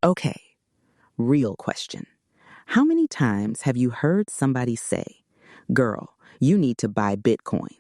Okay, real question. How many times have you heard somebody say, "Girl, you need to buy Bitcoin"?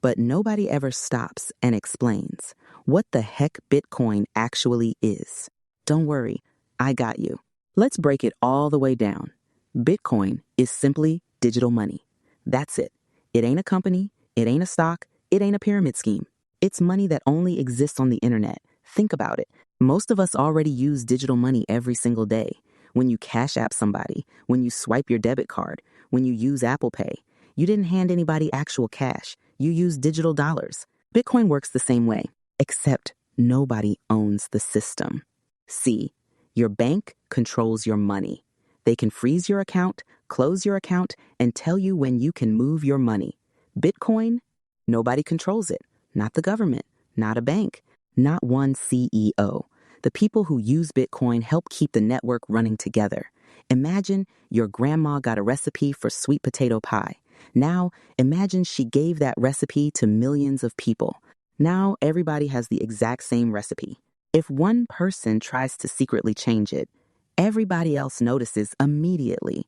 But nobody ever stops and explains what the heck Bitcoin actually is. Don't worry, I got you. Let's break it all the way down. Bitcoin is simply digital money. That's it. It ain't a company, it ain't a stock, it ain't a pyramid scheme. It's money that only exists on the internet. Think about it. Most of us already use digital money every single day. When you cash app somebody, when you swipe your debit card, when you use Apple Pay, you didn't hand anybody actual cash. You use digital dollars. Bitcoin works the same way, except nobody owns the system. See, your bank controls your money. They can freeze your account, close your account, and tell you when you can move your money. Bitcoin, nobody controls it. Not the government, not a bank, not one CEO. The people who use Bitcoin help keep the network running together. Imagine your grandma got a recipe for sweet potato pie. Now, imagine she gave that recipe to millions of people. Now, everybody has the exact same recipe. If one person tries to secretly change it, everybody else notices immediately.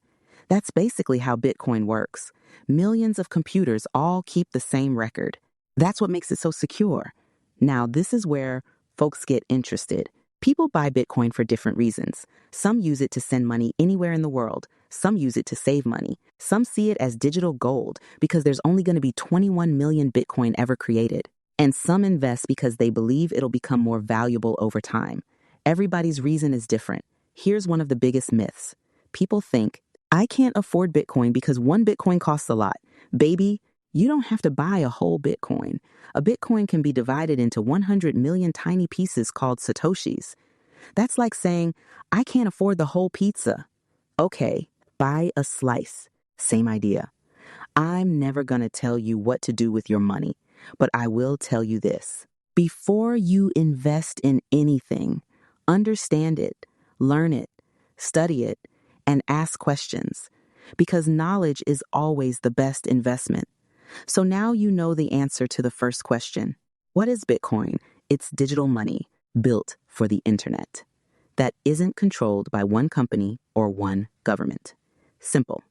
That's basically how Bitcoin works. Millions of computers all keep the same record. That's what makes it so secure. Now, this is where folks get interested. People buy Bitcoin for different reasons. Some use it to send money anywhere in the world. Some use it to save money. Some see it as digital gold because there's only going to be 21 million Bitcoin ever created. And some invest because they believe it'll become more valuable over time. Everybody's reason is different. Here's one of the biggest myths. People think, I can't afford Bitcoin because one Bitcoin costs a lot. Baby, you don't have to buy a whole Bitcoin. A Bitcoin can be divided into 100 million tiny pieces called Satoshis. That's like saying, I can't afford the whole pizza. Okay, buy a slice. Same idea. I'm never going to tell you what to do with your money, but I will tell you this. Before you invest in anything, understand it, learn it, study it, and ask questions, because knowledge is always the best investment. So now you know the answer to the first question. What is Bitcoin? It's digital money built for the internet that isn't controlled by one company or one government. Simple.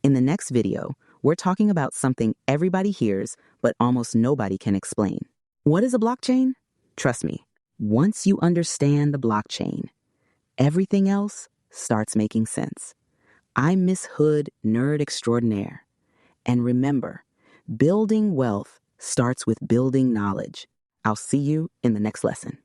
In the next video, we're talking about something everybody hears, but almost nobody can explain. What is a blockchain? Trust me, once you understand the blockchain, everything else starts making sense. I'm Miss Hood, nerd extraordinaire. And remember, building wealth starts with building knowledge. I'll see you in the next lesson.